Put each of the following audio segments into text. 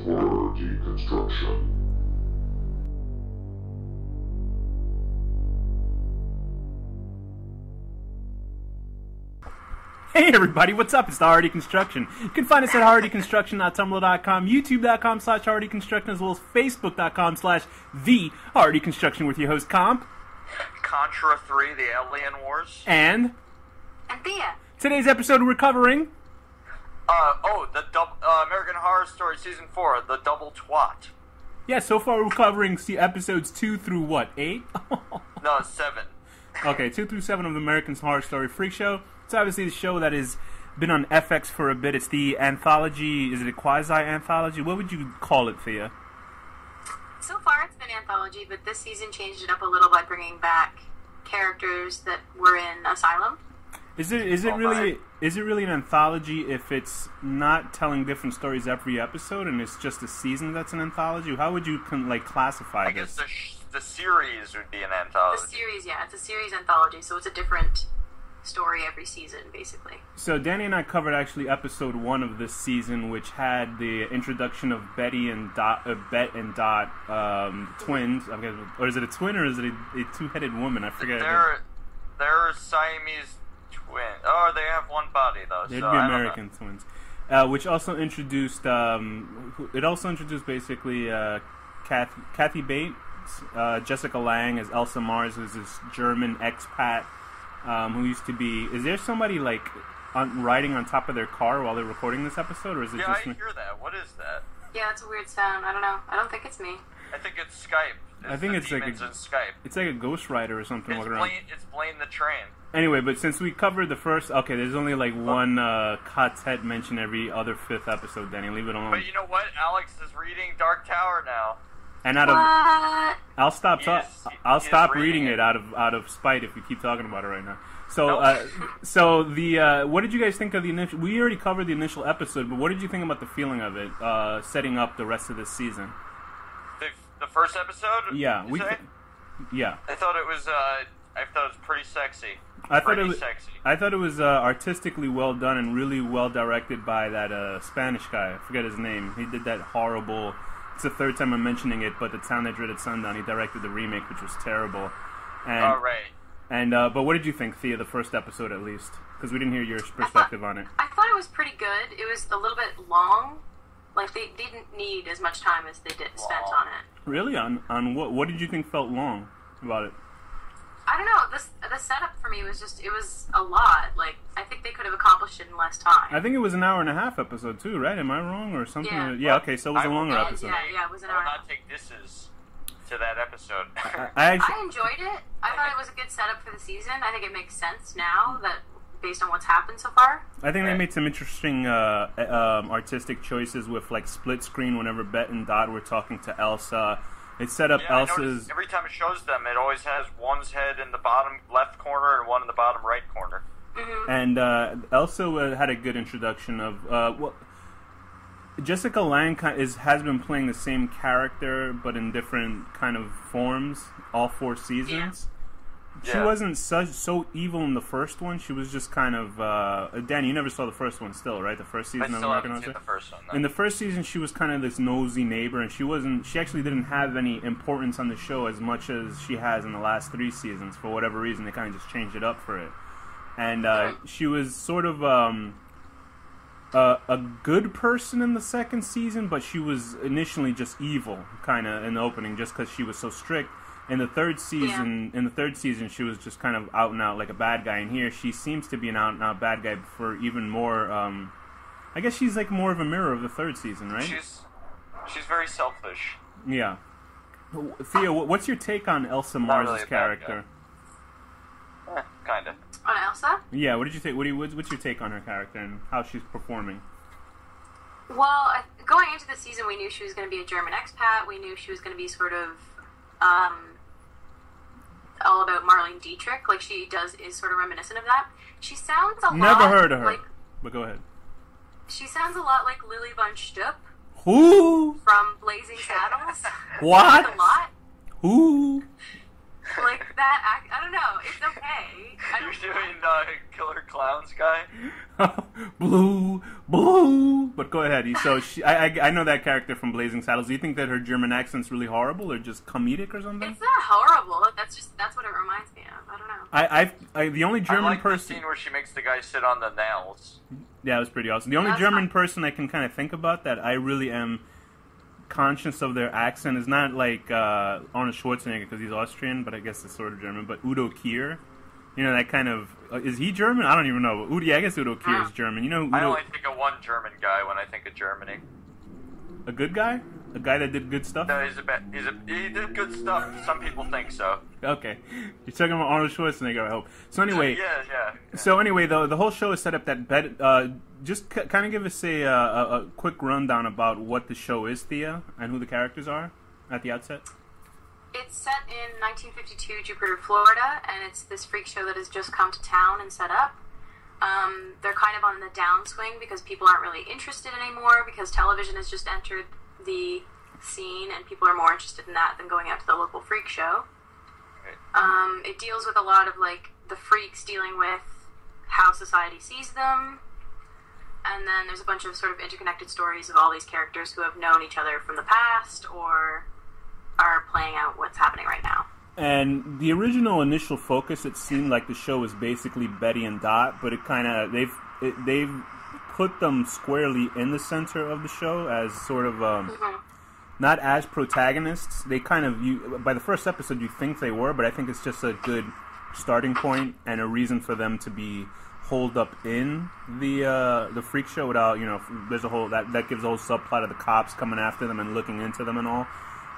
Horror Deconstruction. Hey everybody, what's up? It's the Horror Deconstruction. You can find us at horrordeconstruction.tumblr.com, youtube.com/horrordeconstruction, as well as facebook.com/the-horrordeconstruction with your host Comp. Contra 3, the Alien Wars. And Thea. Today's episode we're covering... American Horror Story Season 4, The Double Twat. Yeah, so far we're covering episodes 2 through what, 8? No, 7. Okay, 2 through 7 of the American Horror Story Freakshow. It's obviously the show that has been on FX for a bit. It's the anthology. Is it a quasi-anthology? What would you call it, Thea? So far it's been anthology, but this season changed it up a little by bringing back characters that were in Asylum. Is it really an anthology if it's not telling different stories every episode and it's just a season that's an anthology? How would you classify this? I guess the series would be an anthology. The series, yeah, it's a series anthology, so it's a different story every season, basically. So Danny and I covered actually episode 1 of this season, which had the introduction of Betty and Dot, twins. I guess, or is it a twin or is it a two-headed woman? I forget. They're Siamese twins. Oh, they have one body though. They'd so be American twins. Which also introduced. It also introduced basically Kathy Bates, Jessica Lange as Elsa Mars, who's this German expat. Who used to be... Is there somebody, like, riding on top of their car while they're recording this episode, or is it just... Yeah, I hear that. What is that? Yeah, it's a weird sound. I don't know. I don't think it's me. I think it's Skype. I think it's like Skype. It's like a Ghost Rider or something walking around. It's Blaine the Train. Anyway, but since we covered the first... Okay, there's only, like, one quartet mentioned every other 5th episode, Danny. Leave it alone. But you know what? Alex is reading Dark Tower now. And I'll stop reading it out of spite if you keep talking about it right now. So, what did you guys think of the initial? We already covered the initial episode, but what did you think about the feeling of it, setting up the rest of this season? The first episode? Yeah, yeah. I thought it was pretty sexy. I thought it was artistically well done and really well directed by that Spanish guy. I forget his name. He did that horrible. It's the third time I'm mentioning it, but The Town That Dreaded Sundown, he directed the remake, which was terrible. And, right. And but what did you think, Thea, the first episode at least? Because we didn't hear your perspective on it. I thought it was pretty good. It was a little bit long. Like, they didn't need as much time as they spent on it. Really? On what? What did you think felt long about it? I don't know. The setup for me was it was a lot. Like, I think they could have accomplished it in less time. I think it was an hour and a half episode too, right? Am I wrong or something? Yeah. Okay, so it was a longer episode. Yeah, it was an hour. I will not take disses to that episode. I enjoyed it. I thought it was a good setup for the season. I think it makes sense now that based on what's happened so far. I think they made some interesting artistic choices with like split screen whenever Bet and Dot were talking to Elsa. It set up Elsa's... Every time it shows them, it always has one's head in the bottom left corner and one in the bottom right corner. Mm-hmm. And Elsa had a good introduction of... Jessica Lange has been playing the same character, but in different kind of forms, all 4 seasons. Yeah. She wasn't so evil in the first one. She was just kind of... Danny, you never saw the first one still, right? The first season of American Horror Story? The first one. No. In the first season, she was kind of this nosy neighbor, and she actually didn't have any importance on the show as much as she has in the last 3 seasons. For whatever reason, they kind of just changed it up for it. And she was sort of a good person in the second season, but she was initially just evil, kind of, in the opening, just because she was so strict. In the third season, she was just kind of out and out like a bad guy. And here, she seems to be an out and out bad guy for even more. I guess she's like more of a mirror of the third season, right? She's very selfish. Yeah. Thea, what's your take on Elsa Mars' character? Kinda. On Elsa? Yeah. What did you think? What's your take on her character and how she's performing? Well, going into the season, we knew she was going to be a German expat. We knew she was going to be sort of. All about Marlene Dietrich, like she is sort of reminiscent of that. She sounds a lot. Never heard of her. But go ahead. She sounds a lot like Lily von Stupp. Who? From Blazing Saddles. What? Like a lot. Who? Like, that I don't know. It's okay. You're doing Killer Clowns guy? Blue. But go ahead. So I know that character from Blazing Saddles. Do you think that her German accent's really horrible or just comedic or something? It's not horrible. That's what it reminds me of. I don't know. I the only German I like person. the scene where she makes the guy sit on the nails. Yeah, it was pretty awesome. The only German person I can kind of think about that I really am conscious of their accent is not like Arnold Schwarzenegger because he's Austrian, but I guess it's sort of German. But Udo Kier, you know, that kind of is he German? I don't even know. But I guess Udo Kier is German. You know, I only think of one German guy when I think of Germany. A good guy, a guy that did good stuff. No, he did good stuff. Some people think so. Okay, you're talking about Arnold Schwarzenegger, I hope. So anyway, yeah. So anyway, the whole show is set up that just kind of give us a quick rundown about what the show is, Thea, and who the characters are at the outset. It's set in 1952 Jupiter, Florida, and it's this freak show that has just come to town and set up. They're kind of on the downswing because people aren't really interested anymore because television has just entered the scene and people are more interested in that than going out to the local freak show. It deals with a lot of like the freaks dealing with how society sees them, and then there's a bunch of sort of interconnected stories of all these characters who have known each other from the past or are playing out what's happening right now. And the original initial focus, it seemed like the show was basically Betty and Dot, but it kind of they've put them squarely in the center of the show as sort of not as protagonists. They kind of by the first episode you think they were, but I think it's just a good starting point and a reason for them to be holed up in the freak show without there's a whole that gives a whole subplot of the cops coming after them and looking into them and all.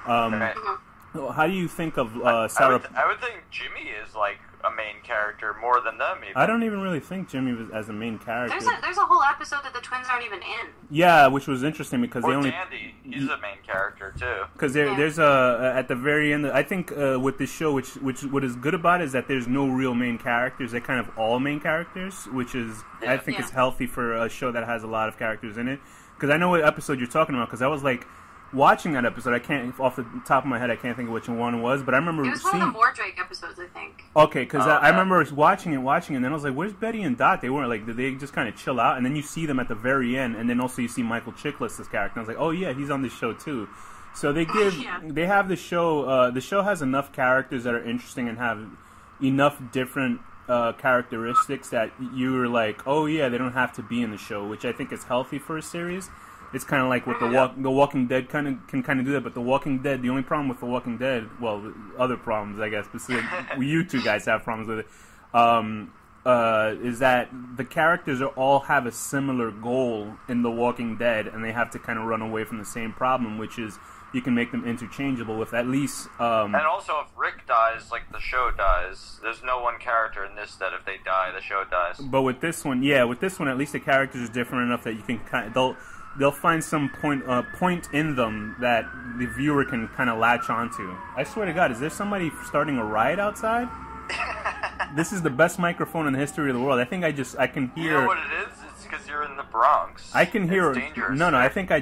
How do you think of Sarah? I would think Jimmy is like a main character more than them. Even. I don't even really think Jimmy was as a main character. There's a whole episode that the twins aren't even in. Yeah, which was interesting because they only. Dandy, he's a main character too. Because there's at the very end. I think with this show, which what is good about it is that there's no real main characters. They're kind of all main characters, which is I think is healthy for a show that has a lot of characters in it. Because I know what episode you're talking about. Because I was like. Watching that episode, I can't, off the top of my head, I can't think of which one it was, but I remember seeing... It was one of the Mordrake episodes, I think. Okay, because I remember watching it, and then I was like, where's Betty and Dot? They weren't, like, did they just kind of chill out? And then you see them at the very end, and then also you see Michael Chiklis, this character, and I was like, oh yeah, he's on this show too. So they they have the show has enough characters that are interesting and have enough different characteristics that you're like, oh yeah, they don't have to be in the show, which I think is healthy for a series. It's kind of like what the Walking Dead can do that, but the Walking Dead, the only problem with the Walking Dead, well, other problems I guess, but you two guys have problems with it, is that the characters all have a similar goal in the Walking Dead, and they have to kind of run away from the same problem, which is you can make them interchangeable with at least... and also, if Rick dies, like the show dies, there's no one character in this that if they die, the show dies. But with this one, at least the characters are different enough that you can kind of... They'll find some point in them that the viewer can kind of latch onto. I swear to God, is there somebody starting a riot outside? This is the best microphone in the history of the world. I think I can hear... You know what it is? It's because you're in the Bronx. I can hear... It's dangerous. No, I think I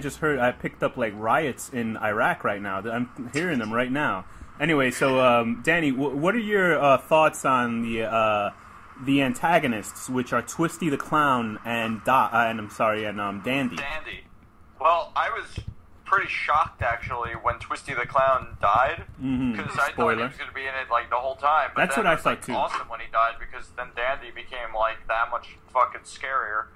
picked up like riots in Iraq right now. I'm hearing them right now. Anyway, so Danny, what are your thoughts on the antagonists, which are Twisty the Clown and Dandy? Dandy. Well, I was pretty shocked actually when Twisty the Clown died because I thought he was going to be in it like the whole time. But that's what I thought too. Awesome when he died because then Dandy became like that much fucking scarier.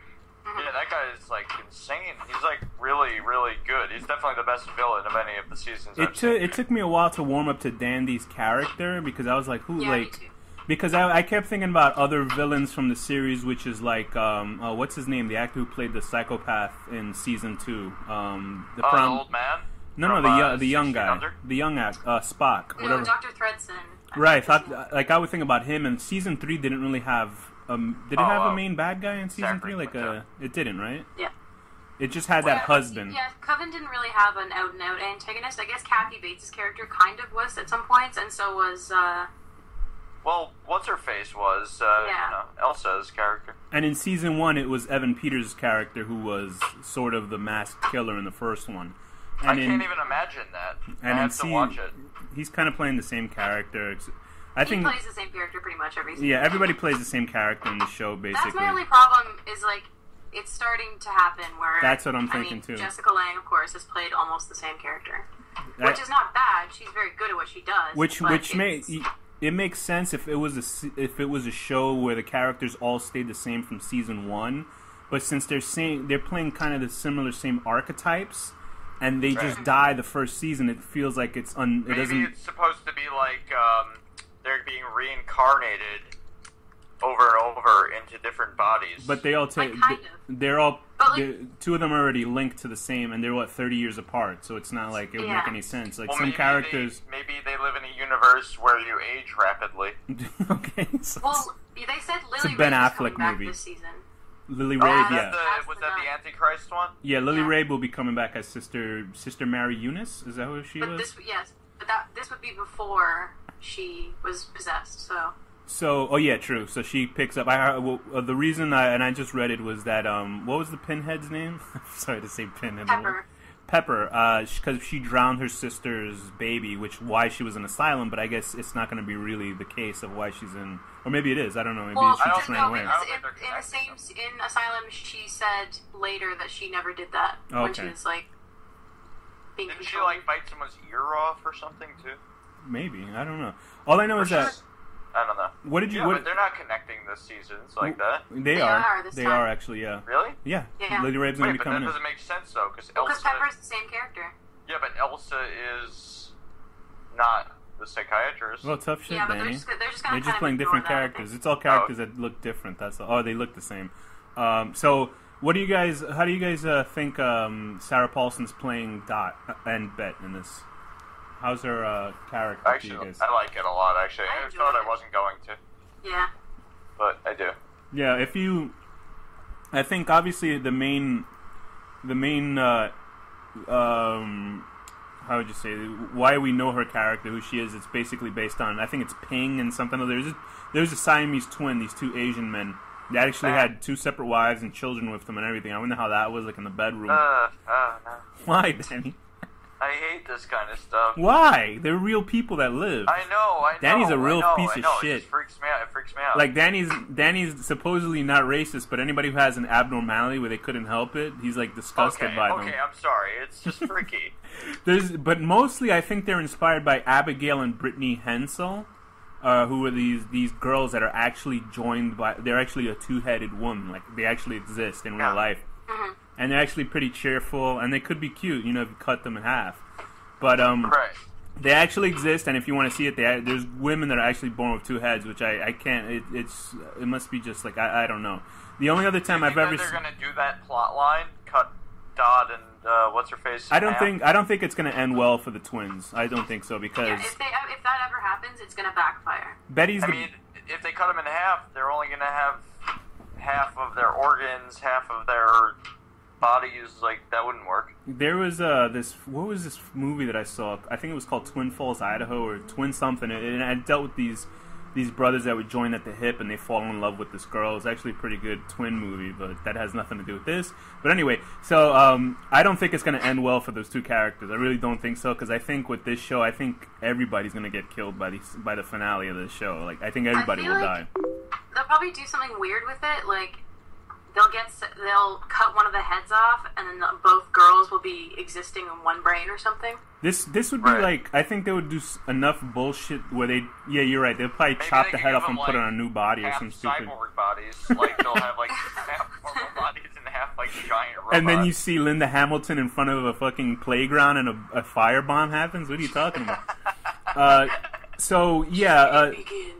Yeah, that guy is like insane. He's like really, really good. He's definitely the best villain of any of the seasons. It took me a while to warm up to Dandy's character because I was like, who like. Because I kept thinking about other villains from the series, which is like, what's his name? The actor who played the psychopath in season 2. The old man? No, the young guy. Under? The young Spock. No, whatever. Dr. Thredson. Right. I would think about him, and season 3 didn't really have... did it have a main bad guy in season 3? It didn't, right? Yeah. It just had that husband. Yeah, Coven didn't really have an out-and-out antagonist. I guess Kathy Bates' character kind of was at some points, and so was... Well, what's-her-face was, Elsa's character. And in season 1, it was Evan Peters' character who was sort of the masked killer in the first one. And I can't even imagine that. I have to watch it. He's kind of playing the same character. I he think plays the same character pretty much every season. yeah, everybody plays the same character in the show basically. That's my only problem. Is like it's starting to happen where That's what I'm thinking too. Jessica Lange, of course, has played almost the same character, which is not bad. She's very good at what she does. Which it makes sense if it was a show where the characters all stayed the same from season 1, but since they're playing kind of the same archetypes, and they just die the first season, it feels like it's Maybe it's supposed to be like they're being reincarnated over and over into different bodies. But they all take they're all two of them are already linked to the same, and they're 30 years apart, so it's not like it would make any sense. Like some characters, maybe they live in a universe where you age rapidly. Okay. So well, they said Lily Ben Rabe is Affleck coming back movie. this season. Lily Rabe, Was that the Antichrist one? Yeah, Lily Rabe will be coming back as Sister Mary Eunice. Is that who she was? This would be before she was possessed. So, oh yeah, true. So she picks up. The reason I just read it was that what was the Pinhead's name? Sorry to say Pinhead. Pepper. Because she drowned her sister's baby, why she was in asylum. But I guess it's not going to be really the case of why she's in, or maybe it is. I don't know. Maybe she just ran away. In asylum, she said later that she never did that when she was like being Didn't controlled. she like bite someone's ear off or something too? Maybe, I don't know. All I know is that. I don't know. What did you? Yeah, but they're not connecting the seasons like that. They are. They are actually. Yeah. Really? Yeah. Lily Rabe's going to be coming in. That doesn't make sense though, because Pepper's the same character. Yeah, but Elsa is not the psychiatrist. Well, tough shit, yeah, but Danny. they're just playing different characters. It's all characters that look different. That's all. Oh, they look the same. So, what do you guys? How do you guys think Sarah Paulson's playing Dot and Bet in this? How's her character? Actually, to you guys? I like it a lot. Actually, I thought I wasn't going to. Yeah. But I do. Yeah, I think obviously the main, how would you say, why we know her character, who she is, it's basically based on, I think it's Ping and something other. There's a Siamese twin, these two Asian men. They actually had 2 separate wives and children with them and everything. I wonder how that was, like, in the bedroom. No. Why, Danny? I hate this kind of stuff. Why? They're real people that live. I know. Danny's a real piece of shit. It just freaks me out. Like, Danny's supposedly not racist, but anybody who has an abnormality where they couldn't help it, he's, like, disgusted by them. Okay, I'm sorry. It's just freaky. But mostly I think they're inspired by Abigail and Brittany Hensel, who are these girls that are actually joined by... They're actually a 2-headed woman. Like, they actually exist in real life. Mm-hmm. And they're actually pretty cheerful, and they could be cute, if you cut them in half. But they actually exist, and if you want to see it, there's women that are actually born with 2 heads, which I can't. It must be just like I don't know. The only other time I've ever they're going to do that plot line, cut Dot and what's her face. I don't think it's going to end well for the twins. I don't think so because if that ever happens, it's going to backfire. If they cut them in half, they're only going to have half of their organs, half of their bodies. Like, that wouldn't work. There was what was this movie that I saw? I think it was called Twin Falls, Idaho, or Twin something, and it dealt with these brothers that would join at the hip and they fall in love with this girl. It's actually a pretty good twin movie, but that has nothing to do with this. But anyway, so I don't think it's going to end well for those 2 characters. I really don't think so, because I think with this show, I think everybody's going to get killed by the finale of this show. Like, I think everybody will die. They'll probably do something weird with it, like they'll cut one of the heads off, and then both girls will be existing in one brain or something. This would be like, I think they would do enough bullshit where you're right, they'll probably chop the head off and put it on a new body or some stupid cyborg bodies. Like, they'll have like half normal bodies and half like giant robots. And then you see Linda Hamilton in front of a fucking playground and a firebomb happens. What are you talking about? So yeah,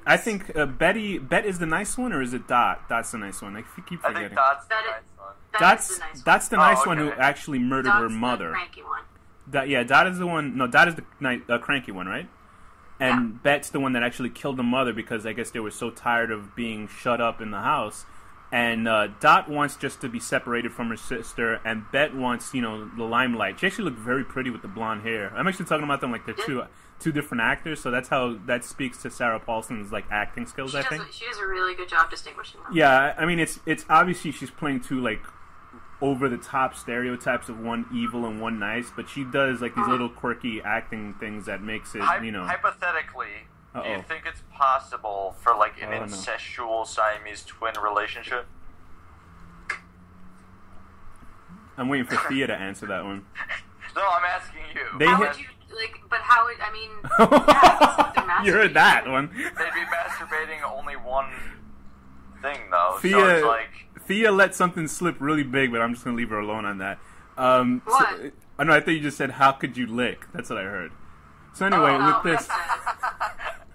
I think Bet is the nice one, or is it Dot? Dot's the nice one. I keep forgetting. I think Dot's the nice one. That's the nice one who actually murdered her mother. The cranky one. Dot is the one. No, Dot is the cranky one, right? And Bet's the one that actually killed the mother because I guess they were so tired of being shut up in the house. And Dot wants just to be separated from her sister, and Bet wants, the limelight. She actually looked very pretty with the blonde hair. I'm actually talking about them like they're two different actors, so that's how that speaks to Sarah Paulson's like acting skills. I think she does a really good job distinguishing them. Yeah, I mean it's obviously she's playing 2 like over the top stereotypes of one evil and one nice, but she does like these little quirky acting things that makes it Hypothetically, Do you think it's possible for like an incestual Siamese twin relationship? I'm waiting for Thea to answer that one. No, I'm asking you. How would you but how would I mean? You heard that one. They'd be masturbating only one thing though. Thea, so it's like Thea let something slip really big, but I'm just gonna leave her alone on that. What? So, I know. I thought you just said, "How could you lick?" That's what I heard. So anyway, with this.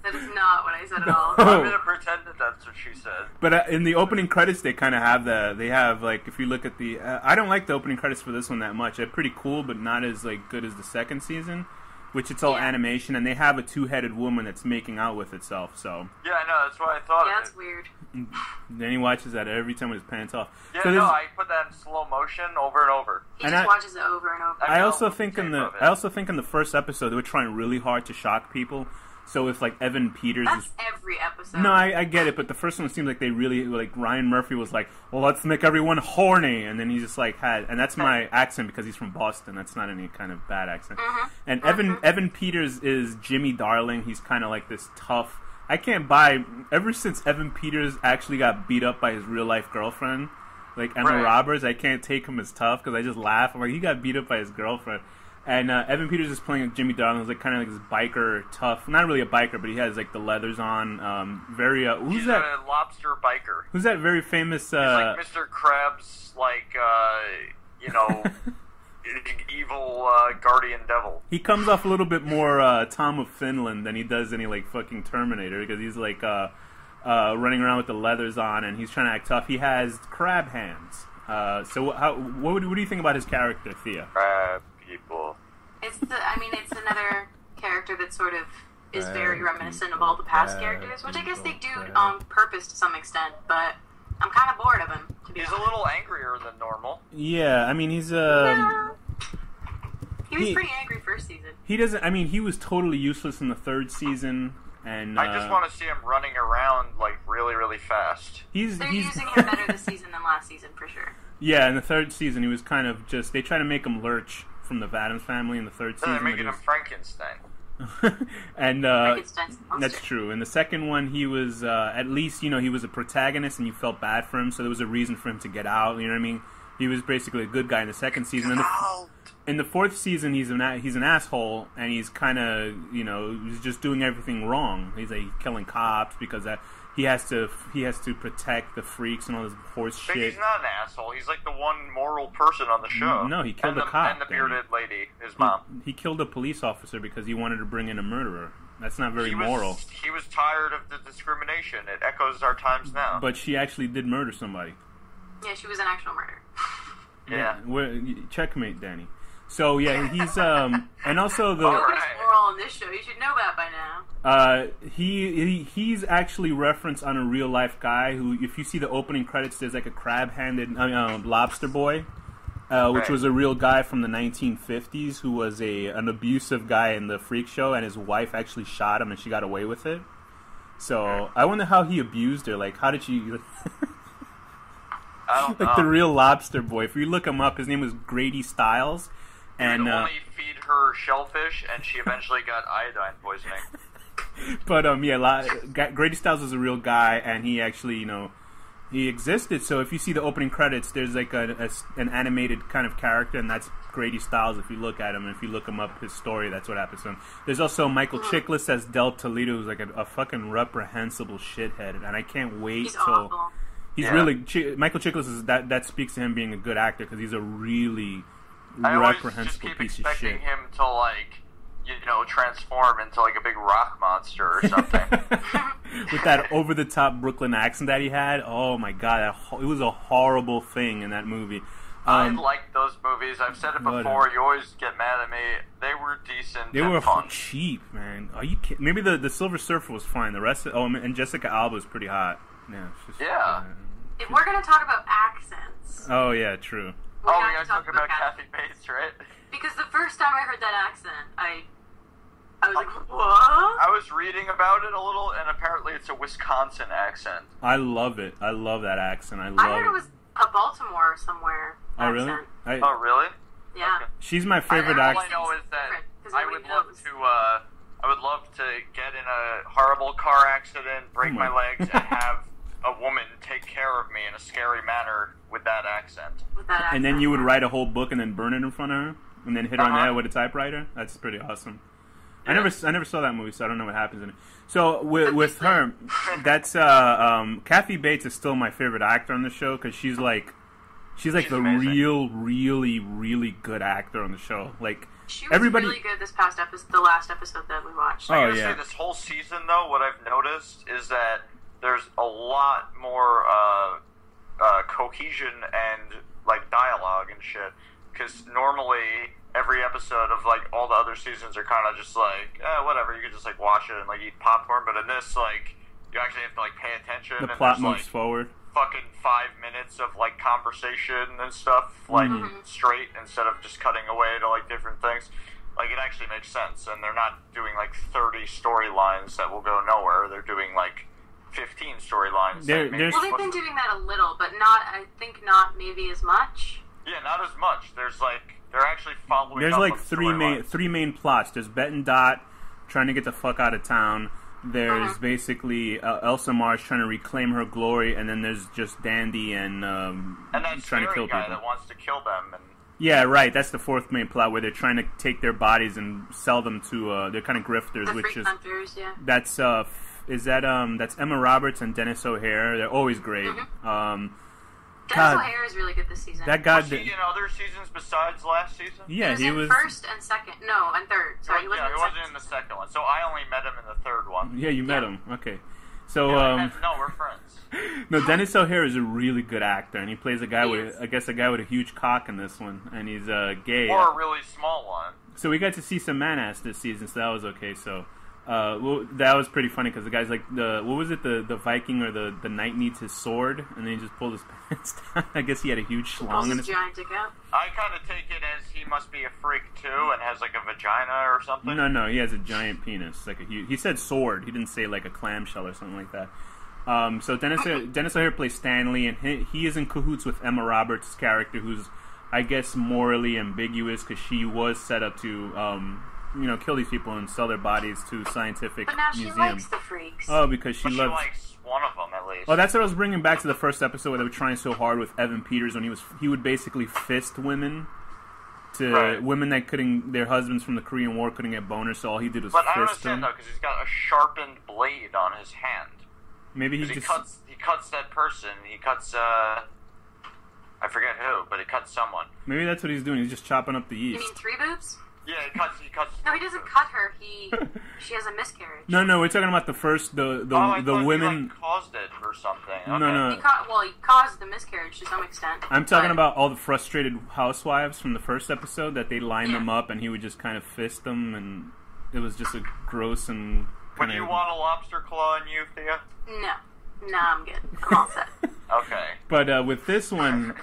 That is not what I said at all. I'm gonna pretend that that's what she said. But in the opening credits, they kind of have they have like, if you look at the, I don't like the opening credits for this one that much. They're pretty cool, but not as like good as the second season, which it's all animation, and they have a two-headed woman that's making out with itself. So yeah, I know. That's what I thought. Yeah, that's weird. Then he watches that every time with his pants off. Yeah, so no, I put that in slow motion over and over. He just watches it over and over. I also think in the first episode they were trying really hard to shock people. So if like Evan Peters, that's every episode. No, I get it, but the first one seems like they really like Ryan Murphy was like, well, let's make everyone horny, and then he just like and that's my accent because he's from Boston. That's not any kind of bad accent. And Evan Peters is Jimmy Darling. He's kind of like this tough. I can't buy ever since Evan Peters actually got beat up by his real life girlfriend, like Emma Roberts. I can't take him as tough because I just laugh. I'm like, he got beat up by his girlfriend. And Evan Peters is playing Jimmy Darling, who's like kind of like this biker, tough. Not really a biker, but he has like the leathers on. Who's that? A lobster biker. Who's that very famous? He's like Mr. Krabs, like evil guardian devil. He comes off a little bit more Tom of Finland than he does any like fucking Terminator, because he's like running around with the leathers on, and he's trying to act tough. He has crab hands. So what do you think about his character, Thea? Crab people. It's another character that sort of is very reminiscent of all the past characters, which I guess they do on purpose to some extent, but I'm kind of bored of him, to be honest. He's a little angrier than normal. Yeah, I mean, he's He was pretty angry first season. He doesn't. I mean, he was totally useless in the third season, and I just want to see him running around like really, really fast. They're using him better this season than last season for sure. Yeah, in the third season, he was kind of just. They try to make him Lurch from the Addams Family in the third season. They're making him Frankenstein. And that's true. In the second one, he was at least he was a protagonist, and you felt bad for him, so there was a reason for him to get out. You know what I mean? He was basically a good guy in the second season. In the fourth season, he's an asshole, and he's kind of he's just doing everything wrong. He's like killing cops because he has to protect the freaks and all this horse shit. But he's not an asshole. He's like the one moral person on the show. No, he killed a cop. And the bearded lady, his mom. He killed a police officer because he wanted to bring in a murderer. That's not very moral. He was tired of the discrimination. It echoes our times now. But she actually did murder somebody. Yeah, she was an actual murder. Yeah. Checkmate, Danny. So yeah, he's and also the moral on this show. You should know that by now. He's actually referenced on a real life guy who, if you see the opening credits, there's like a crab-handed lobster boy, which was a real guy from the 1950s who was an abusive guy in the Freak Show, and his wife actually shot him and she got away with it. So I wonder how he abused her. Like, how did she? I don't know. The real lobster boy. If you look him up, his name was Grady Stiles. And would only feed her shellfish, and she eventually got iodine poisoning. But Grady Stiles is a real guy, and he actually, he existed. So if you see the opening credits, there's like an animated kind of character, and that's Grady Stiles. If you look at him, and if you look him up, his story, that's what happens to him. There's also Michael Chiklis as Del Toledo, who's like a fucking reprehensible shithead, and I can't wait till really Michael Chiklis is that speaks to him being a good actor because he's a really reprehensible piece of shit. I always just keep expecting him to transform into like a big rock monster or something. With that over-the-top Brooklyn accent that he had, oh my god, it was a horrible thing in that movie. I liked those movies. I've said it before. You always get mad at me. They were decent. They were fun. Cheap, man. Are you kidding? Maybe the Silver Surfer was fine. The rest, and Jessica Alba was pretty hot. Yeah. If we're gonna talk about accents. Oh yeah, true. We gotta talk about Kathy Bates, right? Because the first time I heard that accent, I was like, what? I was reading about it a little, and apparently it's a Wisconsin accent. I love it. I love that accent. I heard it was a Baltimore somewhere. Oh, really? Oh, really? Yeah. Okay. She's my favorite actress. All I know is that I would love to I would love to get in a horrible car accident, break my legs, and have a woman take care of me in a scary manner with that accent. And then you would write a whole book and then burn it in front of her, and then hit her on the head with a typewriter. That's pretty awesome. Yeah. I never saw that movie, so I don't know what happens in it. So with her, that's Kathy Bates is still my favorite actor on the show because she's like the amazing. really good actor on the show. Like she was really good this past episode, the last episode that we watched. I gotta say, this whole season though, what I've noticed is that there's a lot more cohesion and like dialogue and shit. Because normally every episode of like all the other seasons are kind of just like whatever, you can just like watch it and like eat popcorn. But in this, like you actually have to like pay attention. The plot moves forward. Fucking 5 minutes of like conversation and stuff like straight instead of just cutting away to like different things. Like it actually makes sense, and they're not doing like 30 storylines that will go nowhere. They're doing like 15 storylines. Well, they've been doing that a little, but not. I think not maybe as much. Yeah, not as much. There's like they're actually following. There's up like on three main plots. There's Bet and Dot trying to get the fuck out of town. There's basically Elsa Mars trying to reclaim her glory, and then there's just Dandy and that trying to kill guy people. That wants to kill them. And yeah, right. That's the fourth main plot where they're trying to take their bodies and sell them to they're kind of grifters, the which is hunters, yeah. That's that's Emma Roberts and Dennis O'Hare. They're always great. Dennis O'Hare is really good this season. That guy was he in other seasons besides last season? Yeah, he was first and second. No, and third. Sorry, he wasn't in the second one. So I only met him in the third one. Yeah, you met him. Okay. So no, we're friends. No, Dennis O'Hare is a really good actor, and he plays a guy with a huge cock in this one, and he's gay. Or a really small one. So we got to see some man-ass this season, so that was okay. So that was pretty funny because the guy's like the Viking or the knight needs his sword, and then he just pulled his pants down. I guess he had a huge schlong in his giant dick out. I kind of take it as he must be a freak too, and has like a vagina or something. No, he has a giant penis, like a huge. He said sword. He didn't say like a clamshell or something like that. So Dennis O'Hare plays Stanley, and he is in cahoots with Emma Roberts' character, who's I guess morally ambiguous because she was set up to kill these people and sell their bodies to scientific But now she museums. likes the freaks. Oh, because she loves. She likes one of them at least. Oh, that's what I was bringing back to the first episode where they were trying so hard with Evan Peters when he would basically fist women to women that their husbands from the Korean War couldn't get boners, so all he did was fist them. But I understand though, because he's got a sharpened blade on his hand. Maybe he cuts that person. He cuts I forget who, but he cuts someone. Maybe that's what he's doing. He's just chopping up the yeast. You mean three boobs? Yeah, he cuts. No, he doesn't cut her. She has a miscarriage. No, we're talking about the first the women. He caused it or something. Okay. No. He caused the miscarriage to some extent. I'm talking about all the frustrated housewives from the first episode that they lined them up and he would just kind of fist them, and it was just a gross and. Would you want a lobster claw in you, Thea? No, I'm good. I'm all set. Okay. But with this one,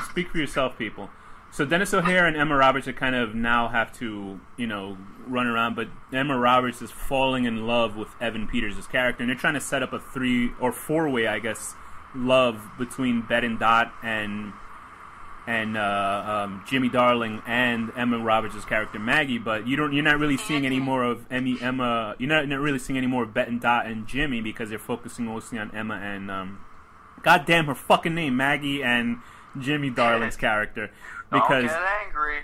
speak for yourself, people. So Dennis O'Hare and Emma Roberts are kind of now have to, run around, but Emma Roberts is falling in love with Evan Peters' character, and they're trying to set up a 3 or 4-way, I guess, love between Bet and Dot and Jimmy Darling and Emma Roberts' character Maggie, but you're not really seeing any more of Emma. You're not really seeing any more of Bet and Dot and Jimmy because they're focusing mostly on Emma and goddamn her fucking name, Maggie and Jimmy Darling's character, because don't get angry.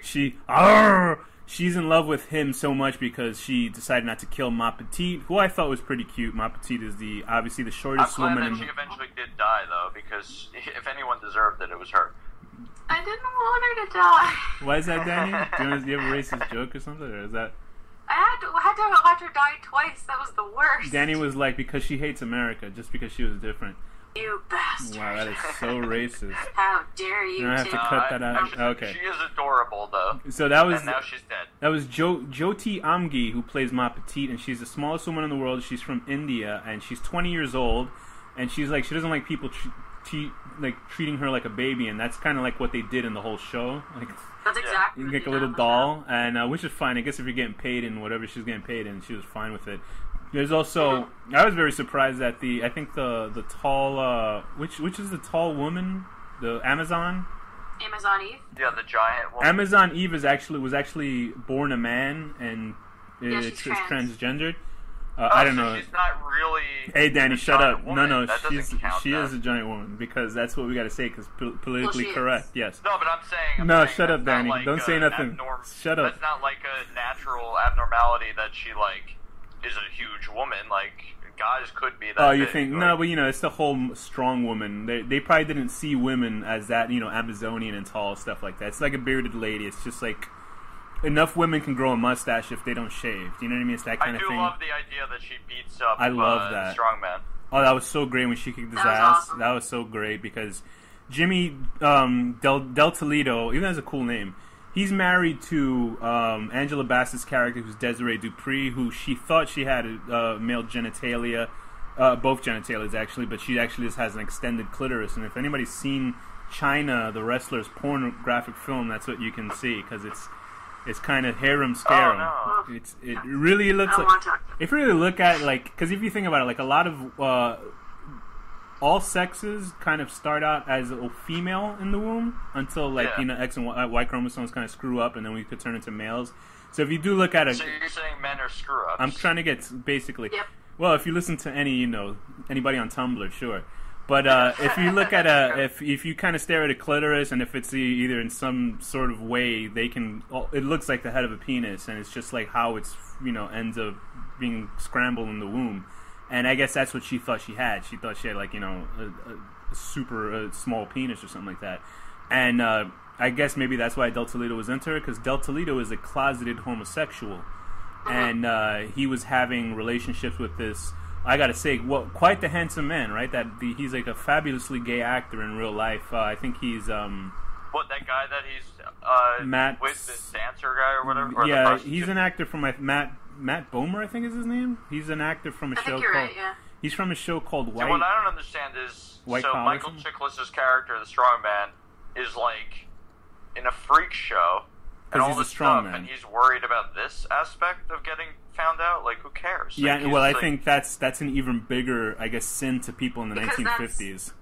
She's in love with him so much because she decided not to kill Ma Petite, who I thought was pretty cute. Ma Petite is obviously the shortest woman. I'm glad that she eventually did die though, because if anyone deserved it was her. I didn't want her to die. Why is that, Danny? Do you have a racist joke or something, or is that? I had to watch her die twice. That was the worst. Danny was like, because she hates America, just because she was different. You bastard. Wow, that is so racist. How dare you, I have to cut that out. Okay. She is adorable, though. So that was... And now she's dead. That was Jyoti Amgi, who plays Ma Petite, and she's the smallest woman in the world. She's from India, and she's 20 years old, and she's like, she doesn't like people treating her like a baby, and that's kind of like what they did in the whole show. Like, that's exactly you get a little doll, and which is fine. I guess if you're getting paid in whatever she's getting paid in, she was fine with it. There's also, I was very surprised that I think the tall, which is the tall woman, the Amazon Eve. Yeah, the giant woman. Amazon Eve was actually born a man and Yeah, she's is trans. transgendered. I don't know. She's not really. Hey, Danny, shut up. Woman. No, that she is a giant woman because that's what we got to say because politically correct. Yes. No, but I'm saying. No, shut up, Danny. Like don't say nothing. Shut up. That's not like a natural abnormality that she like is a huge woman. Like guys could be that. Oh, you big. think? Like, No, but it's the whole strong woman. They probably didn't see women as that, Amazonian and tall stuff like that. It's like a bearded lady. It's just like enough women can grow a mustache if they don't shave. Do you know what I mean? It's that kind of thing. I do love the idea that she beats up. I love that strongman. Oh, that was so great when she kicked his That was ass. awesome. That was so great because Jimmy Del Toledo, even has a cool name. He's married to Angela Bassett's character, who's Desiree Dupree, who she thought she had male genitalia, both genitalias actually, but she actually just has an extended clitoris. And if anybody's seen China, the wrestler's pornographic film, that's what you can see because it's kind of harem scarum. Oh, no. It really looks I don't like. want to talk. If you really look at because if you think about it, like a lot of all sexes kind of start out as a female in the womb until X and Y chromosomes kind of screw up, and then we could turn into males. So if you do look at it, So you're saying men are screw ups? I'm trying to get basically. Yep. Well, if you listen to anybody on Tumblr, sure. But if you look at if you kind of stare at a clitoris, and if it's either in some sort of way, it looks like the head of a penis, and it's just like how it's ends up being scrambled in the womb. And I guess that's what she thought she had. She thought she had a super small penis or something like that. And I guess maybe that's why Del Toledo was into her, because Del Toledo is a closeted homosexual, and he was having relationships with this. I gotta say, quite the handsome man, right? He's like a fabulously gay actor in real life. I think he's What, that guy that he's Matt, with, this dancer guy or whatever? Or yeah, he's an actor from Matt Bomer, I think is his name. He's an actor from a I show think you're called. right, yeah. He's from a show called White. See, what I don't understand is White so Collar Michael something? Chiklis' character, the strongman, is like in a freak show and 'Cause all he's a this stuff, strongman. and he's worried about this aspect of getting found out. Like, who cares? Yeah, Like, well, I like, think that's an even bigger, I guess, sin to people in the Because 1950s.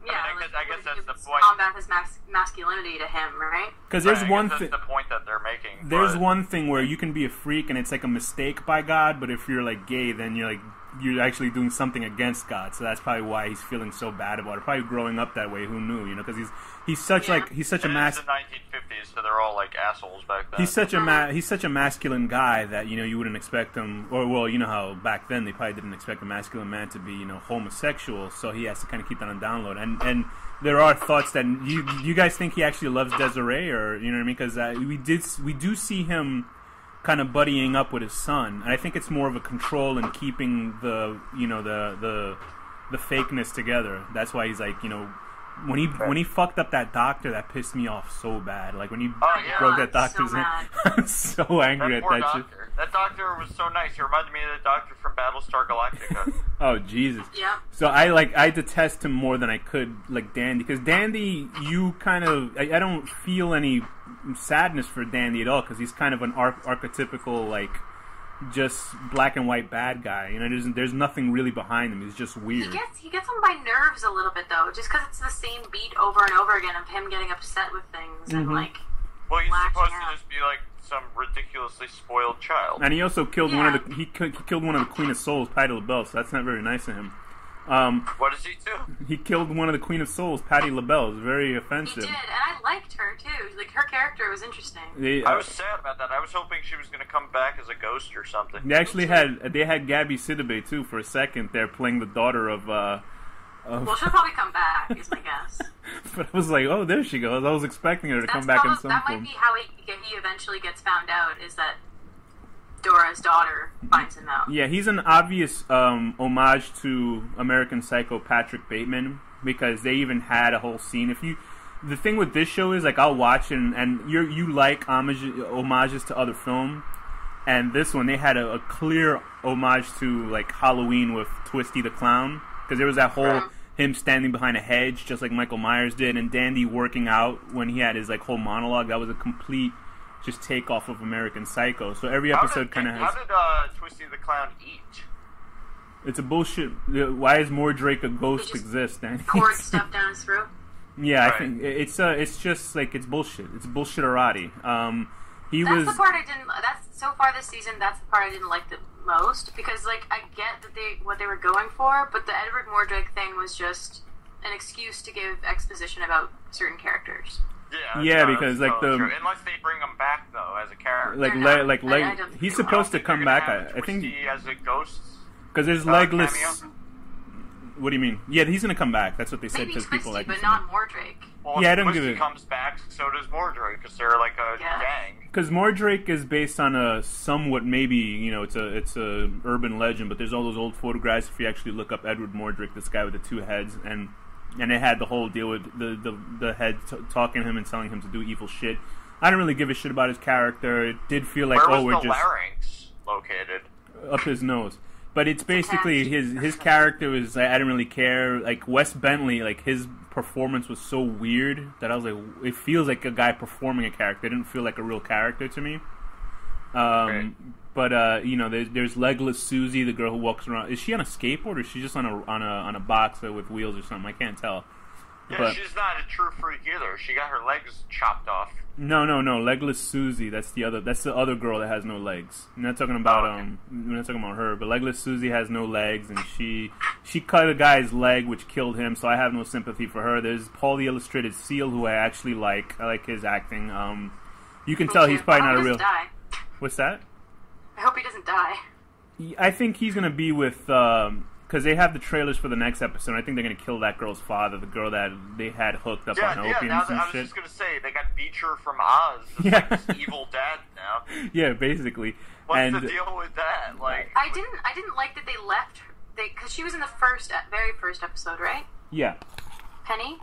Yeah, I guess that's the it's point. combat his masculinity to him, right? Because Right, there's I one guess thing. that's the point that they're making. There's but- one thing where you can be a freak and it's like a mistake by God, but if you're like gay, then you're actually doing something against God. So that's probably why he's feeling so bad about it. Probably growing up that way, who knew? Because he's such Yeah. he's such a And mas. it's the 1950s, so they're all like assholes back then. He's such a masculine guy that you wouldn't expect him, or well, you know how back then they probably didn't expect a masculine man to be homosexual, so he has to kind of keep that on download. And there are thoughts that you guys think he actually loves Desiree, or you know what I mean? Because we do see him kind of buddying up with his son, and I think it's more of a control and keeping the fakeness together. That's why he's like when he fucked up that doctor, that pissed me off so bad. Like when he yeah. broke that So doctor's mad. I'm so angry that at poor that shit. doctor. That doctor was so nice. He reminded me of the doctor from Battlestar Galactica. Oh Jesus! Yeah. So I detest him more than I could like Dandy, because Dandy, you kind of I don't feel any sadness for Dandy at all, because he's kind of an archetypical like just black and white bad guy. There's nothing really behind him. He's just weird. He gets on my nerves a little bit though, just because it's the same beat over and over again of him getting upset with things and like. Well, he's Latching supposed out. to just be like some ridiculously spoiled child. And he also killed Yeah. he killed one of the Queen of Souls, Patti LaBelle. So that's not very nice of him. What does he do? He killed one of the Queen of Souls, Patti LaBelle. It was very He offensive. did, and I liked her too. Like her character was interesting. I was sad about that. I was hoping she was going to come back as a ghost or something. They actually had Gabby Sidibe too for a second there, playing the daughter of. Well, she'll probably come back, is my guess. But I was like, oh, there she goes. I was expecting her to come That's back in probably, some that form. might be how he eventually gets found out. Is that Dora's daughter finds him out? Yeah, he's an obvious homage to American Psycho Patrick Bateman, because they even had a whole scene. The thing with this show is like I'll watch and you like homages to other film, and this one they had a clear homage to like Halloween with Twisty the Clown, because there was that whole him standing behind a hedge just like Michael Myers did, and Dandy working out when he had his like whole monologue. That was a complete just take off of American Psycho. So every episode kind of has. How did Twisty the Clown eat? It's a bullshit. Why is Mordrake a ghost He just exist? Danny? Poured stuff down his throat. Yeah, Right. I think it's just like it's bullshit. It's bullshitterati. That's the part I didn't. That's so far this season. That's the part I didn't like the most because, like, I get that what they were going for, but the Edward Mordrake thing was just an excuse to give exposition about certain characters. Yeah, because like true. Unless they bring him back though as a character, he's supposed to come back. I think as a ghost because there's legless. Cameo? What do you mean? Yeah, he's gonna come back. That's what they said because people like. But not Mordrake. Well, yeah, I don't give it. Comes back, so does Mordrake because they're like a gang. Because Mordrake is based on a somewhat maybe it's a urban legend, but there's all those old photographs. If you actually look up Edward Mordrake, this guy with the two heads, and it had the whole deal with the head talking to him and telling him to do evil shit. I don't really give a shit about his character. It did feel like we're just larynx located up his nose. But it's basically his character was I didn't really care. Like Wes Bentley, like his performance was so weird that I was like, it feels like a guy performing a character. It didn't feel like a real character to me. But there's Legless Susie, the girl who walks around. Is she on a skateboard or is she just on a box with wheels or something? I can't tell. Yeah, but she's not a true freak either. She got her legs chopped off. No. Legless Susie. That's the other girl that has no legs. I'm not talking about we're not talking about her. But Legless Susie has no legs, and she cut a guy's leg, which killed him. So I have no sympathy for her. There's Paul the Illustrated Seal, who I actually like. I like his acting. You can tell he's probably not a real. Die. What's that? I hope he doesn't die. I think he's gonna be with. Because they have the trailers for the next episode. I think they're going to kill that girl's father, the girl that they had hooked up on opium and shit. I was just going to say, they got Beecher from Oz. It's like this evil dad now. Yeah, basically. What's the deal with that? Like, I didn't like that they left, because she was in the very first episode, right? Yeah. Penny?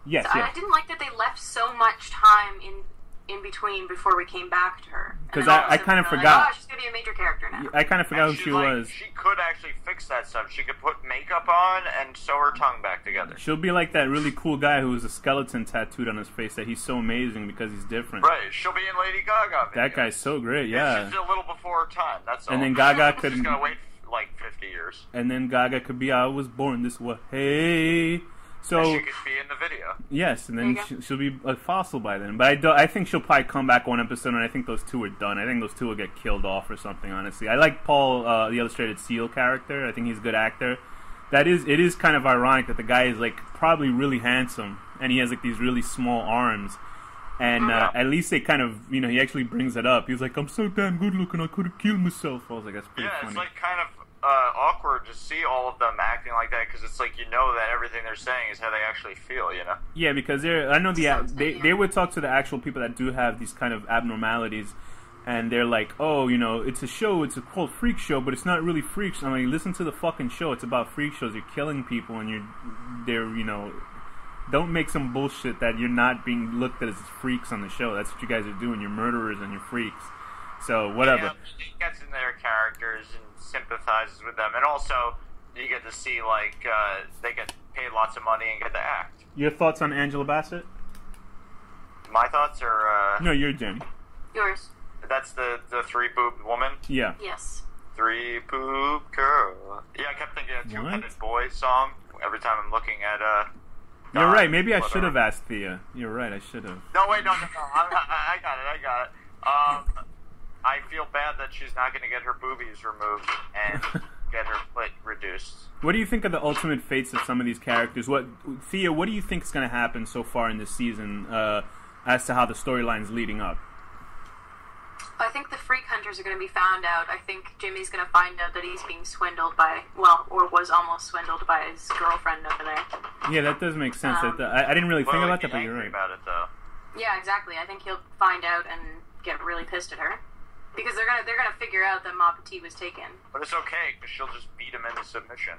Yes, so I didn't like that they left so much time in between before we came back to her. Because I kind of forgot. Like, she's going to be a major character now. I kind of forgot who she was. She could actually fix that stuff. She could put makeup on and sew her tongue back together. She'll be like that really cool guy who has a skeleton tattooed on his face that he's so amazing because he's different. Right. She'll be in Lady Gaga videos. That guy's so great, yeah. It's just a little before her time, that's all. And then Gaga could... She's going to wait like 50 years. And then Gaga could be, I was born this way. Hey... So and she could be in the video. Yes, and then she'll be a fossil by then. But I think she'll probably come back one episode, and I think those two are done. I think those two will get killed off or something, honestly. I like Paul, the Illustrated Seal character. I think he's a good actor. It is kind of ironic that the guy is, like, probably really handsome, and he has, like, these really small arms. And at least they kind of, he actually brings it up. He's like, I'm so damn good looking, I could have killed myself. I was like, that's pretty funny. Yeah, it's, like, kind of... awkward to see all of them acting like that because it's like that everything they're saying is how they actually feel, Yeah, because I know they would talk to the actual people that do have these kind of abnormalities, and they're like, oh, it's a show, it's called Freakshow, but it's not really Freaks. I'm like, listen to the fucking show. It's about freak shows. You're killing people, and don't make some bullshit that you're not being looked at as freaks on the show. That's what you guys are doing. You're murderers and you're freaks. So whatever. Yeah, he gets in their characters and sympathizes with them, and also you get to see they get paid lots of money and get to act. Your thoughts on Angela Bassett? My thoughts are no, you're Jenny. Yours. That's the 3-boobed woman. Yeah. Yes. 3-boobed girl. Yeah, I kept thinking of Two-Headed Boy song every time I'm looking at You're right. Maybe I should have asked Thea. You're right. I should have. No, wait, no. I got it. I feel bad that she's not going to get her boobies removed and get her clit reduced. What do you think of the ultimate fates of some of these characters? Thea, what do you think is going to happen so far in this season as to how the storyline's leading up? I think the freak hunters are going to be found out. I think Jimmy's going to find out that he's being swindled by, or was almost swindled by his girlfriend over there. Yeah, that does make sense. I didn't really think about that, but you're right. About it, though. Yeah, exactly. I think he'll find out and get really pissed at her. Because they're gonna figure out that Ma Petit was taken. But it's okay, because she'll just beat him into submission.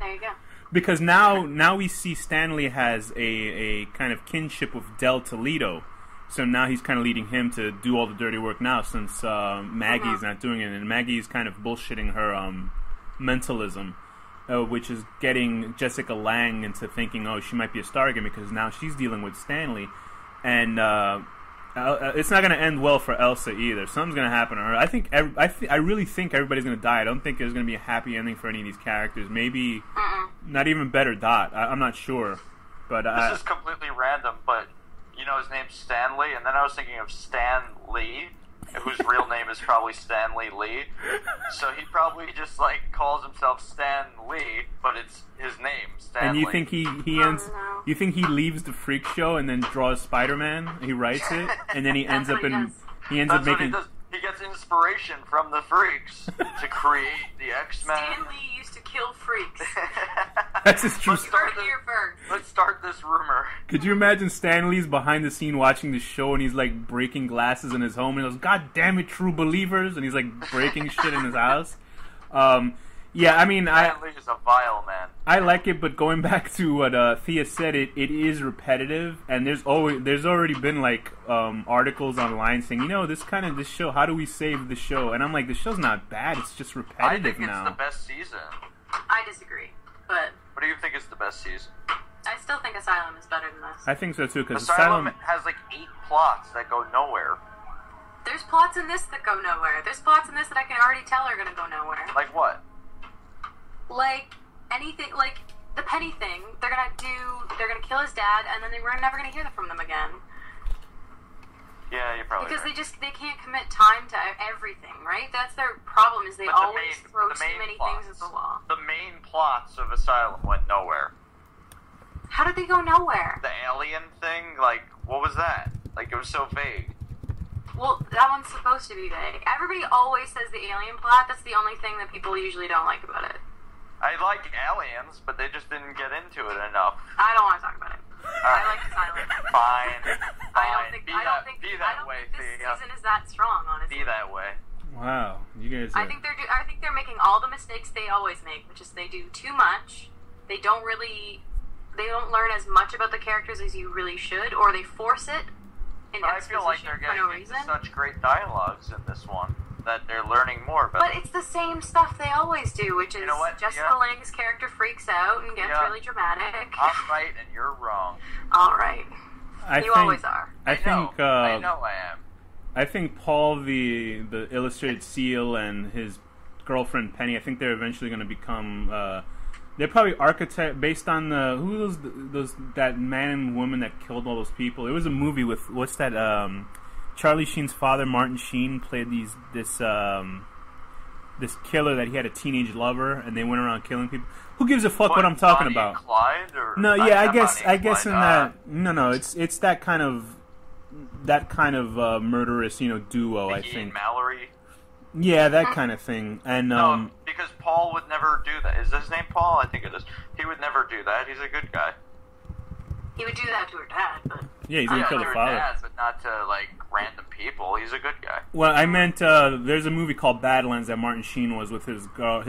There you go. Because now we see Stanley has a kind of kinship with Del Toledo. So now he's kind of leading him to do all the dirty work now, since Maggie's not doing it. And Maggie's kind of bullshitting her mentalism, which is getting Jessica Lange into thinking, oh, she might be a star again, because now she's dealing with Stanley. And... it's not going to end well for Elsa either. Something's going to happen to her. I really think everybody's going to die. I don't think there's going to be a happy ending for any of these characters. Maybe not even better Dot. I'm not sure. But this is completely random, but his name's Stanley, and then I was thinking of Stan Lee, whose real name is probably Stanley Lee. So he probably just like calls himself Stan Lee, but it's his name, Stanley. And you think he ends? You think he leaves the Freak Show and then draws Spider-Man? He writes it, and then he ends up in. He ends up making. He gets inspiration from the Freaks to create the X-Men. Stan Lee used to kill freaks. That's his true story. Let's start this rumor. Could you imagine Stan Lee's behind the scene watching the show and he's like breaking glasses in his home and he goes, "God damn it, true believers!" and he's like breaking shit in his house. Yeah, I mean, Stan Lee is a vile man. I like it, but going back to what Thea said, it is repetitive, and there's already been like articles online saying, this show, how do we save the show? And I'm like, the show's not bad, it's just repetitive now. I think it's the best season. I disagree, but what do you think is the best season? I still think Asylum is better than this. I think so too, because Asylum has like 8 plots that go nowhere. There's plots in this that go nowhere. There's plots in this that I can already tell are gonna go nowhere. Like what? Like anything, like the Penny thing. They're gonna kill his dad, and then we're never gonna hear from them again. Yeah, you're probably because right. they can't commit time to everything, right? That's their problem. Is they always throw too many things at the wall. The main plots of Asylum went nowhere. How did they go nowhere? The alien thing, like what was that? Like it was so vague. Well, that one's supposed to be vague. Everybody always says the alien plot. That's the only thing that people usually don't like about it. I like aliens, but they just didn't get into it enough. I don't want to talk about it. I like Asylum. Fine. I don't think this Thea. season is that strong, honestly. Be that way. Wow, you guys. I think they're making all the mistakes they always make, which is they do too much. They don't learn as much about the characters as you really should, or they force it in but exposition I feel like they're for getting no into reason. such great dialogues in this one that they're learning more about. But it's the same stuff they always do, which is Jessica Lange's character freaks out and gets really dramatic. I'm right and you're wrong. All right. You always are. I know I am. I think Paul, the illustrated seal, and his girlfriend Penny, I think they're eventually going to become. They're probably archetype based on that man and woman that killed all those people. It was a movie with what's that? Charlie Sheen's father, Martin Sheen, played this killer that he had a teenage lover, and they went around killing people. Who gives a fuck what I'm talking Bonnie about? And Clyde, or no, yeah, I guess in that. No, it's that kind of murderous, duo. Mickey I think. And Mallory. Yeah, that kind of thing, and no, because Paul would never do that. Is his name Paul? I think it is. He would never do that. He's a good guy. He would do that to her dad, but yeah, he's gonna kill the father. Dads, but not to like random people. He's a good guy. Well, I meant there's a movie called Badlands that Martin Sheen was with his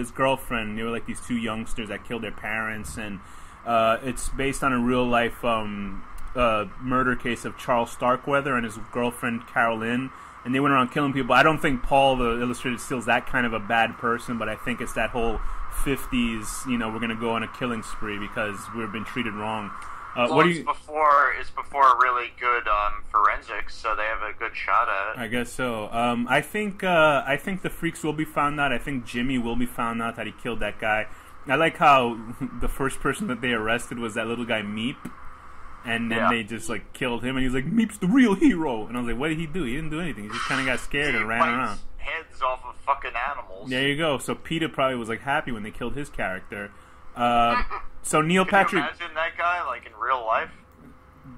girlfriend. They were like these two youngsters that killed their parents, and it's based on a real life murder case of Charles Starkweather and his girlfriend Carol Lynn. And they went around killing people. I don't think Paul, the illustrated seal, is that kind of a bad person, but I think it's that whole 50s, we're going to go on a killing spree because we've been treated wrong. It's before really good forensics, so they have a good shot at it. I guess so. I think the freaks will be found out. I think Jimmy will be found out that he killed that guy. I like how the first person that they arrested was that little guy Meep. And then they just killed him, and he's like, Meep's the real hero. And I was like, what did he do? He didn't do anything. He just kind of got scared and ran around. Heads off of fucking animals. There you go. So Peter probably was happy when they killed his character. So Neil Patrick. Can you imagine that guy in real life?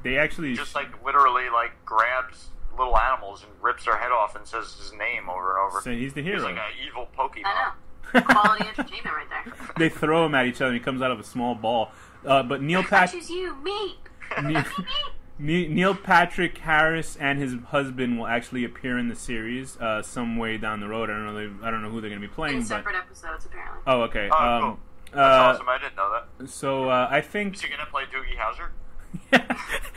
They actually just literally grabs little animals and rips their head off and says his name over and over. So he's the hero. He's like an evil Pokemon. I know. Quality entertainment right there. They throw him at each other, and he comes out of a small ball. But Neil Patrick. Catches you, Meep. Neil Patrick Harris and his husband will actually appear in the series some way down the road. I don't know who they're going to be playing. In separate episodes, apparently. Oh, okay. Cool. That's awesome. I didn't know that. So I think. Is he going to play Doogie Howser?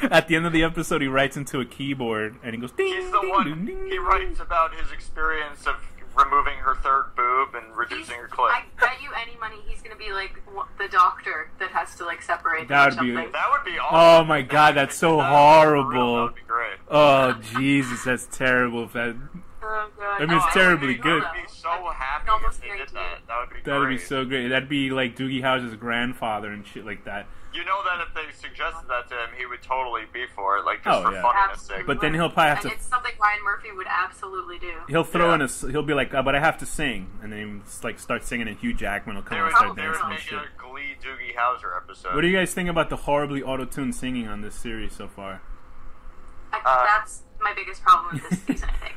At the end of the episode, he writes into a keyboard and he goes. Ding, He's the ding, one. ding, ding, he writes about his experience of removing her third boob and reducing her clit. I bet you any money he's going to be the doctor that has to that separate them or something. That would be awesome. Oh my god, that's so horrible. That would be great. Oh Jesus, that's terrible. Oh god. I mean, it's terribly good. I would be so happy if they did that. That would be great. That would be so great. That'd be like Doogie Howser's grandfather and shit like that. You know that if they suggested that to him, he would totally be for it, like just for funniness sake. But then he'll probably have and it's something Ryan Murphy would absolutely do. He'll throw in he'll be like, but I have to sing, and then like start singing, and Hugh Jackman will come and start dancing and shit. They would make a Glee Doogie Howser episode. What do you guys think about the horribly auto-tuned singing on this series so far? That's my biggest problem with this season, I think.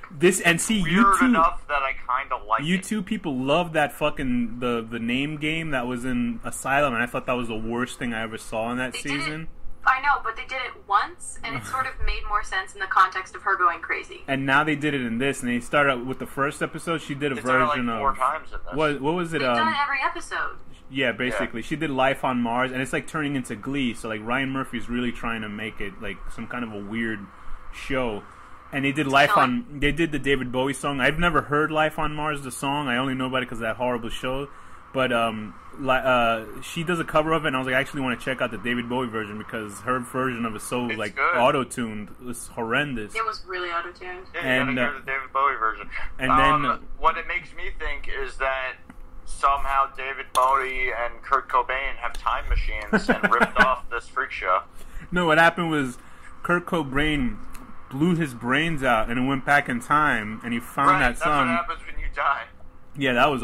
Weird enough that I kind of like you it. two people love that fucking the name game that was in Asylum, and I thought that was the worst thing I ever saw in that season. I know, but they did it once, and it sort of made more sense in the context of her going crazy. And now they did it in this, and they started out with the first episode. She did a version like 4 times in this. What was it? They've done it every episode. Yeah, basically, she did Life on Mars, and it's like turning into Glee. So like Ryan Murphy's really trying to make it like some kind of a weird show. And they did They did the David Bowie song. I've never heard Life on Mars, the song. I only know about it because of that horrible show. But she does a cover of it, and I was like, I actually want to check out the David Bowie version because her version of it is so like auto-tuned. It was horrendous. It was really auto-tuned. Yeah, you gotta hear the David Bowie version. And then what it makes me think is that somehow David Bowie and Kurt Cobain have time machines and ripped off this freak show. No, what happened was Kurt Cobain blew his brains out and it went back in time, and he found that song. That's what happens when you die. Yeah, that was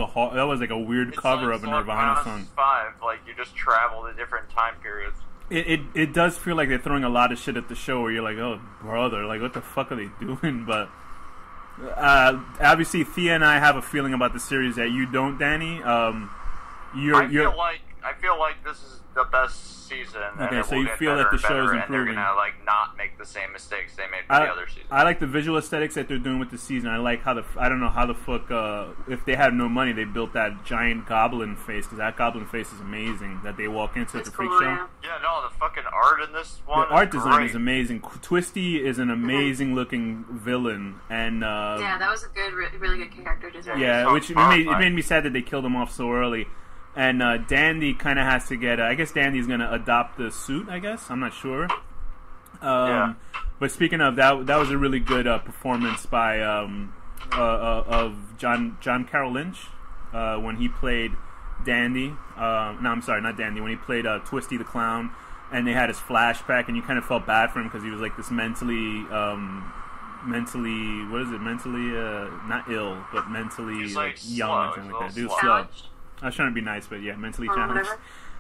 like a weird cover of a Nirvana song. 5, like you just travel to different time periods. It does feel like they're throwing a lot of shit at the show where you're like, oh brother, like what the fuck are they doing? But obviously Thea and I have a feeling about the series that you don't, Danny. I feel like this is the best season. Okay, so you feel that the show is improving. And they're gonna like not make the same mistakes they made for the other seasons. I like the visual aesthetics that they're doing with the season. I like how I don't know how the fuck if they had no money they built that giant goblin face, because that goblin face is amazing that they walk into at the Freak Show. Yeah, no, the fucking art in this one. The art design is amazing. Twisty is an amazing looking villain, and yeah, that was a good, really good character design. Yeah, which it made me sad that they killed him off so early. And Dandy kind of has to get... I guess Dandy's going to adopt the suit, I guess. I'm not sure. But speaking of, that was a really good performance by of John Carroll Lynch when he played Dandy. No, I'm sorry, not Dandy. When he played Twisty the Clown. And they had his flashback, and you kind of felt bad for him because he was like this mentally... what is it? Mentally... not ill, but mentally like young or something like that. Dude, slow. I was trying to be nice, but yeah, mentally challenged.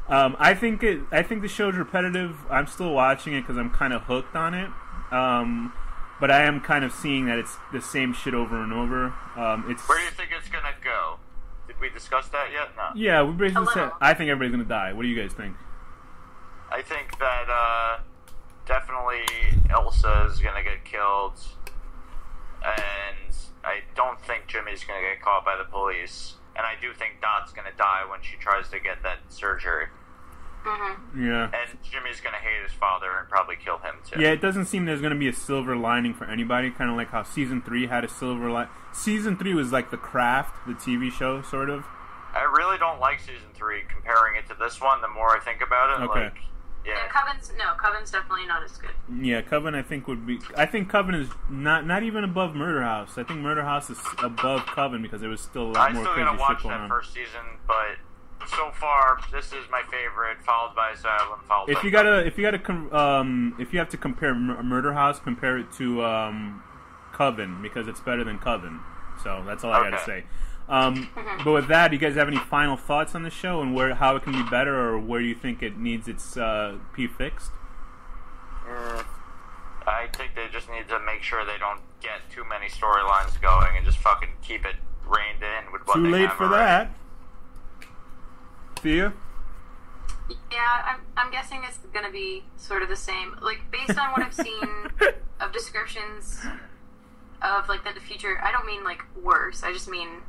I think the show's repetitive. I'm still watching it because I'm kind of hooked on it. But I am kind of seeing that it's the same shit over and over. Where do you think it's gonna go? Did we discuss that yet? No. Yeah, we basically said I think everybody's gonna die. What do you guys think? I think that definitely Elsa is gonna get killed, and I don't think Jimmy's gonna get caught by the police. And I do think Dot's going to die when she tries to get that surgery. Mm-hmm. Yeah. And Jimmy's going to hate his father and probably kill him, too. Yeah, it doesn't seem there's going to be a silver lining for anybody, kind of like how Season 3 had a silver lining. Season 3 was like The Craft, the TV show, sort of. I really don't like Season 3 comparing it to this one, the more I think about it. Okay. Like, yeah. Coven's definitely not as good. Yeah, Coven I think Coven is not even above Murder House. I think Murder House is above Coven because there was still a lot more crazy shit going on. I still gotta watch that first season, but so far this is my favorite, followed by Asylum, if you have to compare Murder House, compare it to Coven because it's better than Coven. So that's all I gotta say. But with that, do you guys have any final thoughts on the show and how it can be better, or where you think it needs its P fixed? I think they just need to make sure they don't get too many storylines going and just fucking keep it reined in with what Too they late have for already. that. Thea? Yeah, I'm guessing it's going to be sort of the same. Like, based on what I've seen of descriptions of, like, the future, I don't mean, like, worse. I just mean...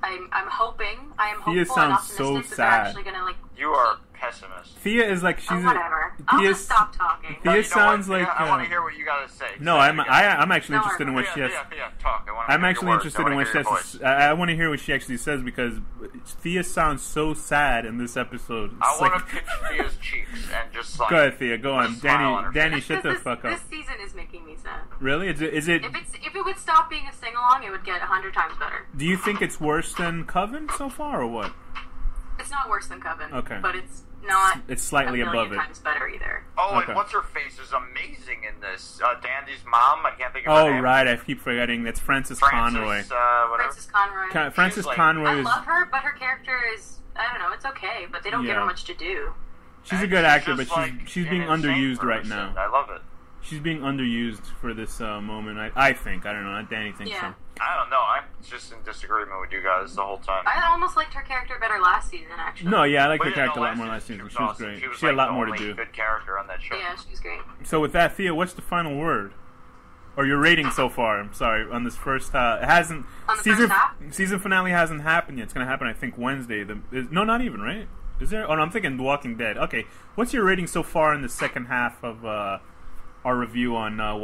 I'm hoping. I am hopeful and optimistic that they're actually going to, like... You are a pessimist. Thea is like... she's whatever. I'll just stop talking. Thea sounds like... I want to hear what you got to say. No, I'm actually interested in what she has... Yeah, talk. I'm actually interested in what she has... I want to hear what she actually says because Thea sounds so sad in this episode. I want to pinch Thea's cheeks and just like... Go ahead, Thea. Go on. Danny, shut the fuck up. This season is making me sad. Really? Is it... If it would stop being a sing-along, it would get 100 times better. Do you think it's worse than Coven so far, or what? It's not worse than Coven. Okay. But it's not It's slightly a million above it. times better either. Oh, Okay. and what's her face is amazing in this. Dandy's mom. I can't think of her Oh name. right, I keep forgetting. That's Frances Conroy. Whatever. Frances Conroy. Frances She's like- Conroy I is love her, but her character is, I don't know, it's okay, but they don't give Yeah. her much to do. she's a And good actor, but just like she's an being insane underused right person. now. I love it. She's being underused for this moment. I think. I don't know. Danny thinks Yeah. so. I don't know. I'm just in disagreement with you guys the whole time. I almost liked her character better last season, actually. No, yeah, I like But her yeah, character no, a lot more last season. She was awesome. great. She was She had a like lot the more to only do. good character on that show. Yeah, she was great. So with that, Thea, what's the final word? Or your rating so far? I'm sorry, on this first. It hasn't. On the season first half? season finale hasn't happened yet. It's gonna happen, I think, Wednesday. No, not even, right? Is there? Oh, no, I'm thinking The Walking Dead. Okay, what's your rating so far in the second half of our review on The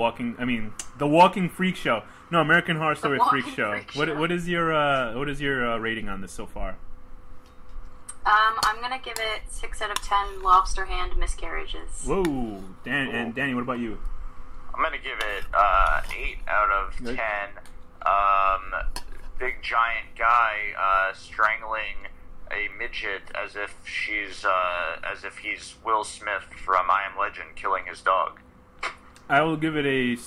Walking Freak Show? No, American Horror Story Walking Freak Show. Freak Show. What is your rating on this so far? I'm gonna give it 6 out of 10 lobster hand miscarriages. Whoa, and Danny, what about you? I'm gonna give it 8 out of 10. Big giant guy strangling a midget as if he's Will Smith from I Am Legend killing his dog. I will give it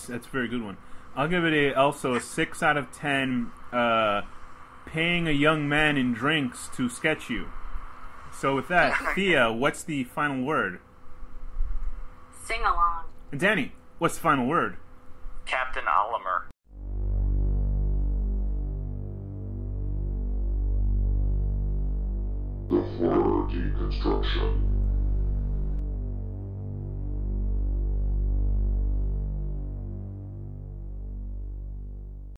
that's a very good one. I'll give it also a 6 out of 10 paying a young man in drinks to sketch you. So with that, Thea, what's the final word? Sing along. And Danny, what's the final word? Captain Olimer. The horror deconstruction.